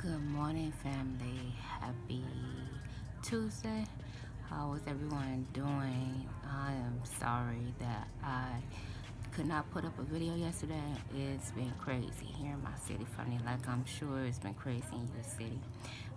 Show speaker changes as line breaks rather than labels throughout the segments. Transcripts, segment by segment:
Good morning, family. Happy Tuesday. How is everyone doing? I am sorry that I could not put up a video yesterday. It's been crazy here in my city, funny, like I'm sure it's been crazy in your city.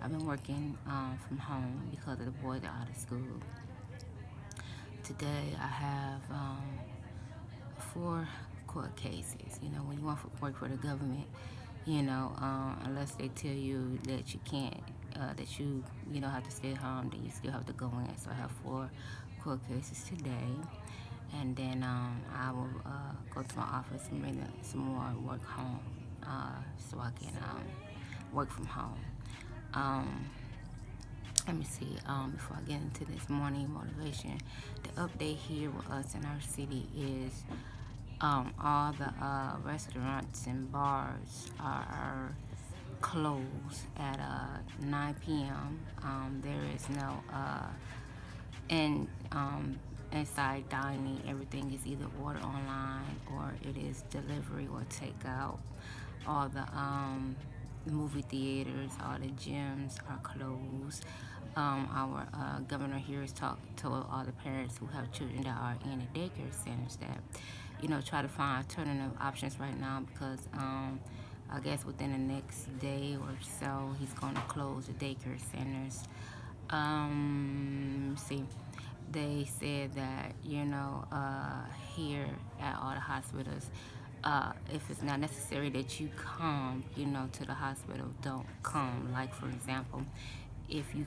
I've been working from home because of the boys are out of school. Today I have 4 court cases. You know, when you want to work for the government, unless they tell you that you can't, that you don't have to stay home, then you still have to go in. So I have 4 court cases today, and then I will go to my office and bring some more work home, so I can work from home. Um, Let me see. Before I get into this morning motivation, the update here with us in our city is all the restaurants and bars are closed at 9 p.m. There is no in inside dining. Everything is either order online or it is delivery or takeout. All the movie theaters, all the gyms are closed. Our governor here has told all the parents who have children that are in the daycare centers that, try to find alternative options right now because I guess within the next day or so, he's going to close the daycare centers. See, they said that, here at all the hospitals, if it's not necessary that you come, to the hospital, don't come. Like, for example, if you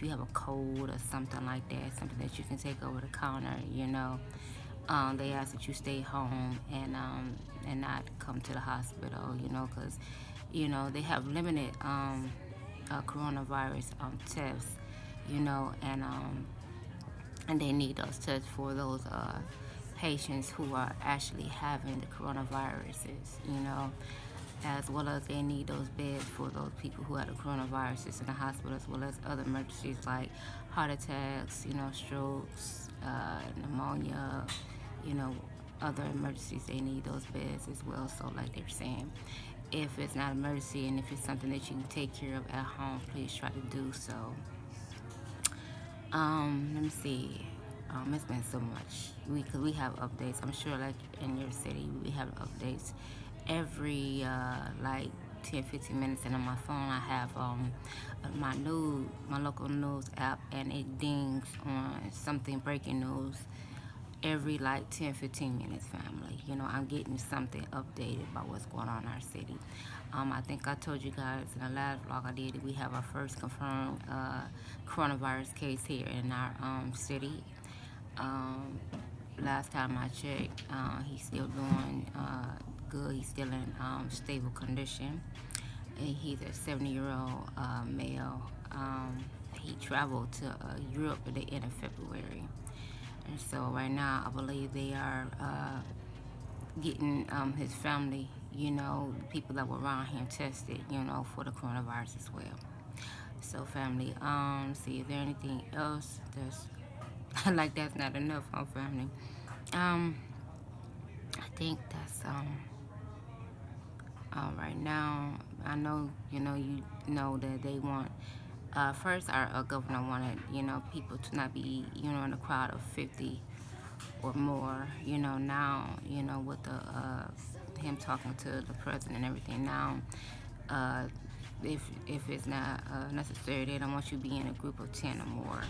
have a cold or something like that, something that you can take over the counter, they ask that you stay home and not come to the hospital, because, they have limited coronavirus tests, and they need those tests for those patients who are actually having the coronaviruses, as well as they need those beds for those people who have the coronaviruses in the hospital, as well as other emergencies like heart attacks, strokes, pneumonia, you know, other emergencies. They need those beds as well. So, like they're saying, if it's not an emergency and if it's something that you can take care of at home, please try to do so. Let me see. It's been so much. Cause we have updates. I'm sure, like in your city, we have updates every like 10, 15 minutes. And on my phone, I have my local news app, and it dings on something breaking news every like 10, 15 minutes, family. I'm getting something updated about what's going on in our city. I think I told you guys in the last vlog I did that we have our first confirmed coronavirus case here in our city. Last time I checked, he's still doing good. He's still in stable condition. And he's a 70-year-old male. He traveled to Europe at the end of February. And so right now, I believe they are getting his family, people that were around him tested, for the coronavirus as well. So family, see if there anything else that's like that's not enough on family. I think that's right now. I know you know that they want. First, our governor wanted people to not be in a crowd of 50 or more. Now with the him talking to the president and everything. Now, if it's not necessary, they don't want you to be in a group of 10 or more.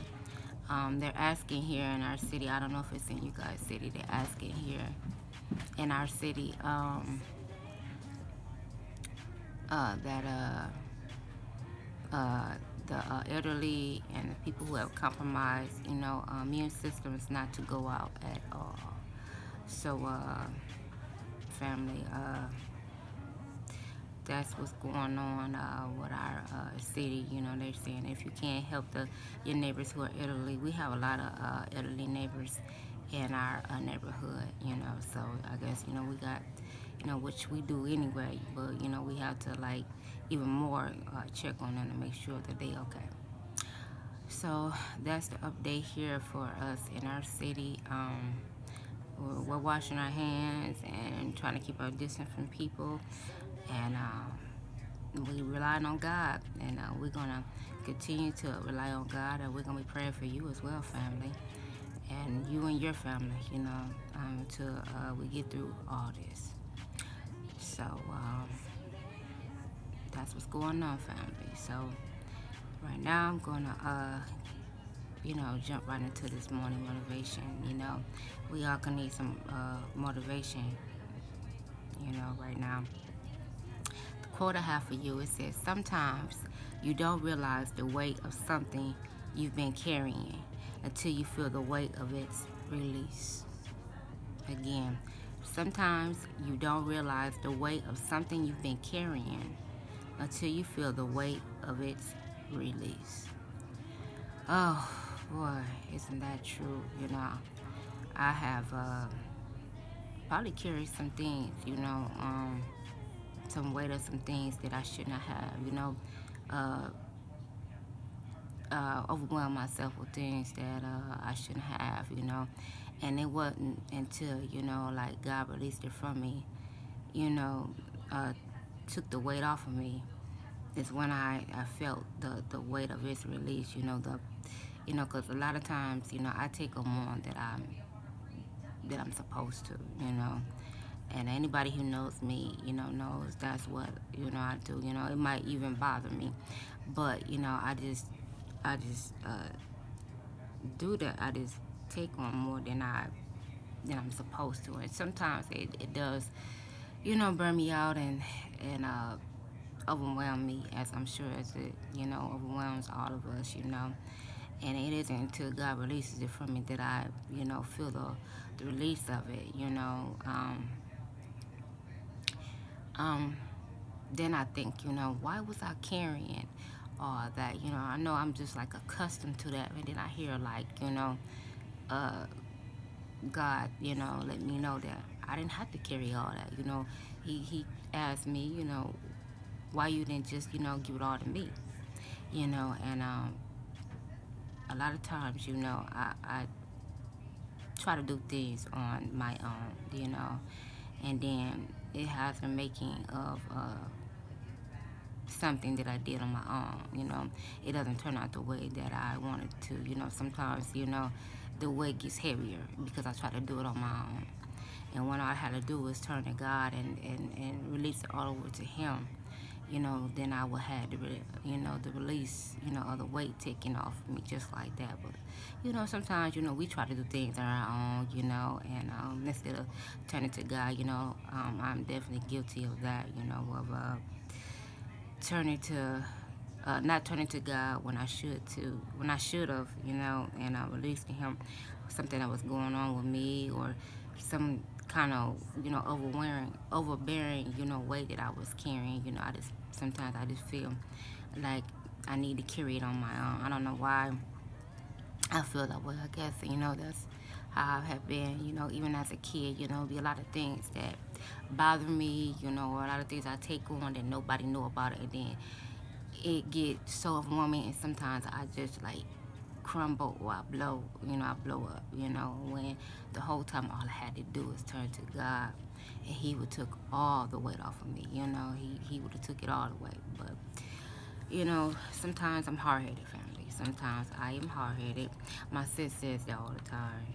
They're asking here in our city. I don't know if it's in you guys' city. They're asking here in our city that the elderly and the people who have compromised, immune systems not to go out at all. So, family, that's what's going on with our city. They're saying if you can't help your neighbors who are elderly, we have a lot of elderly neighbors in our neighborhood. So I guess we got which we do anyway, but we have to like even more check on them to make sure that they okay. So that's the update here for us in our city. We're washing our hands and trying to keep our distance from people, and we relying on God, and we're gonna continue to rely on God, and we're gonna be praying for you as well, family, and you and your family, until we get through all this. So that's what's going on, family. So right now I'm gonna jump right into this morning motivation. We all gonna need some motivation. Right now. The quote I have for you, it says, "Sometimes you don't realize the weight of something you've been carrying until you feel the weight of its release." Again, sometimes you don't realize the weight of something you've been carrying until you feel the weight of its release. Oh, boy, isn't that true? I have probably carried some things, some weight of some things that I should not have, uh, overwhelm myself with things that I shouldn't have, and it wasn't until, like God released it from me, you know, uh, took the weight off of me, is when I felt the weight of its release, because a lot of times, I take on more that I'm supposed to, and anybody who knows me, knows that's what, I do. It might even bother me, but, I just do that. I just take on more than I'm supposed to. And sometimes it does, burn me out and overwhelm me, as I'm sure as it, overwhelms all of us, And it isn't until God releases it from me that I, feel the release of it. Um, then I think, why was I carrying all that? I know I'm just like accustomed to that. And then I hear like, uh, God, let me know that I didn't have to carry all that. He asked me, why you didn't just, give it all to me, and a lot of times, I try to do things on my own, and then it has the making of something that I did on my own. It doesn't turn out the way that I wanted to. Sometimes, the weight gets heavier because I try to do it on my own. And what I had to do was turn to God and release it all over to Him. Then I would have the release, of the weight taken off me just like that. But, sometimes, we try to do things on our own, and instead of turning to God, I'm definitely guilty of that, of turning to not turning to God when I should have, and releasing Him something that was going on with me, or some kind of, overbearing, weight that I was carrying. Sometimes I just feel like I need to carry it on my own. I don't know why I feel that way. I guess, that's how I have been, even as a kid, be a lot of things that bother me, or a lot of things I take on that nobody know about it, and then it gets so overwhelming, and sometimes I just like crumble, or I blow up, when the whole time all I had to do was turn to God, and He would took all the weight off of me, He would have took it all away. But sometimes I'm hard-headed, family. Sometimes I am hard-headed. My sis says that all the time,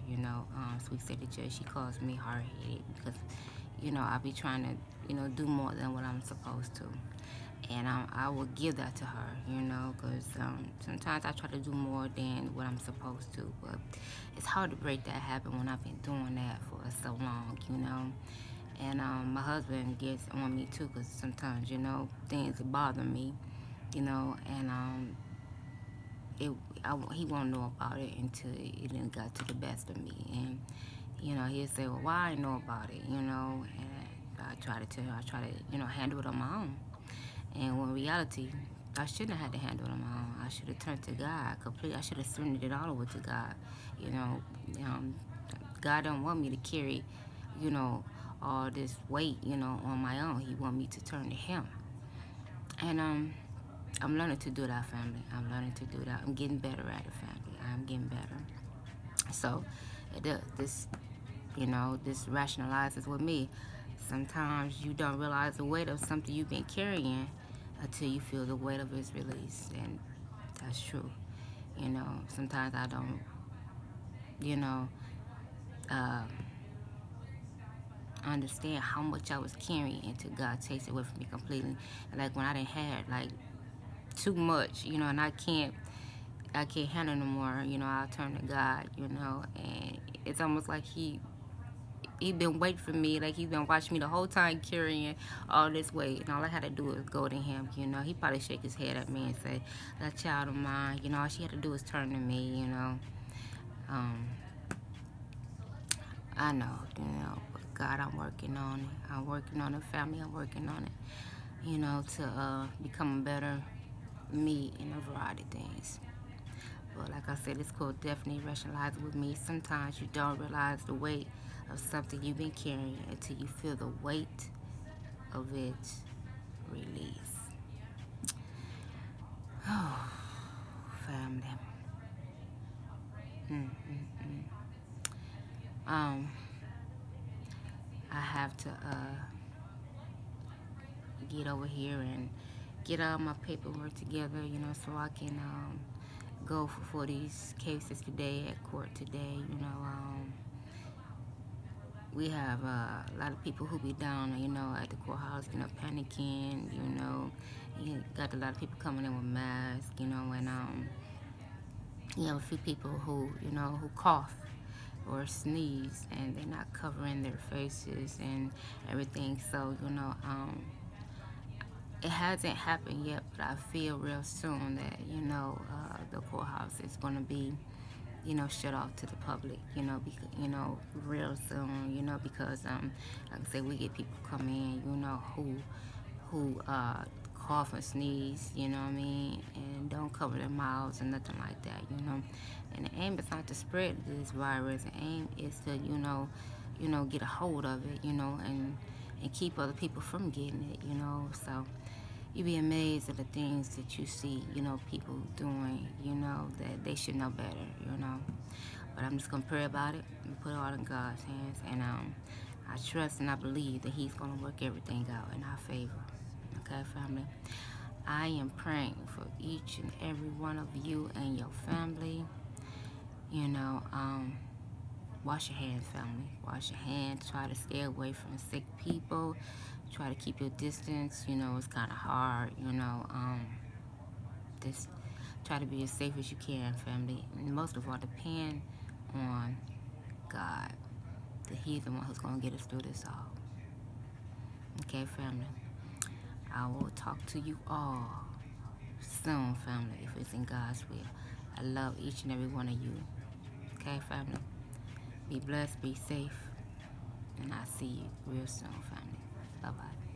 Sweet City J, she calls me hard-headed because, I be trying to, do more than what I'm supposed to. And I will give that to her, because sometimes I try to do more than what I'm supposed to. But it's hard to break that habit when I've been doing that for so long, And my husband gets on me too, because sometimes, things bother me, and it, he won't know about it until it didn't got to the best of me. And, he'll say, well, why I know about it, and I try to tell her, I try to, handle it on my own. And when in reality, I shouldn't have had to handle it on my own. I should have turned to God completely. I should have surrendered it all over to God. God don't want me to carry, all this weight, on my own. He want me to turn to Him. And I'm learning to do that, family. I'm learning to do that. I'm getting better at it, family. I'm getting better. So this, this rationalizes with me. Sometimes you don't realize the weight of something you've been carrying until you feel the weight of His release. And that's true. You know, sometimes I don't, you know, uh, understand how much I was carrying until God takes it away from me completely. And like when I didn't have like too much, you know, and I can't handle no more, you know, I'll turn to God, you know, and it's almost like he been waiting for me, like he's been watching me the whole time carrying all this weight, and all I had to do was go to him, you know. He probably shake his head at me and say, that child of mine, you know, all she had to do was turn to me, you know. Um, I know, you know, but God, I'm working on it. I'm working on it, family, I'm working on it, you know, to become a better me in a variety of things. But like I said, this quote definitely rationalizes with me. Sometimes you don't realize the weight of something you've been carrying until you feel the weight of it release. Oh, family. Mm-mm-mm. Um, I have to get over here and get all my paperwork together, you know, so I can go for these cases today at court today. You know, we have a lot of people who be down, you know, at the courthouse, you know, panicking, you know. You got a lot of people coming in with masks, you know, and you have a few people who, you know, who cough or sneeze and they're not covering their faces and everything. So, you know, it hasn't happened yet, but I feel real soon that, you know, the courthouse is going to be, you know, shut off to the public, you know, real soon, you know, because, like I say, we get people come in, you know, who cough and sneeze, you know what I mean, and don't cover their mouths and nothing like that, you know. And the aim is not to spread this virus. The aim is to, you know, get a hold of it, you know, and keep other people from getting it, you know. So you be amazed at the things that you see, you know, people doing, you know, that they should know better, you know. But I'm just gonna pray about it and put it all in God's hands, and I trust and I believe that He's gonna work everything out in our favor. Okay, family. I am praying for each and every one of you and your family. You know, wash your hands, family. Wash your hands. Try to stay away from sick people. Try to keep your distance. You know, it's kind of hard. You know, just try to be as safe as you can, family. And most of all, depend on God. That He's the one who's going to get us through this all. Okay, family. I will talk to you all soon, family, if it's in God's will. I love each and every one of you. Okay, family? Be blessed, be safe, and I'll see you real soon, family. Bye-bye.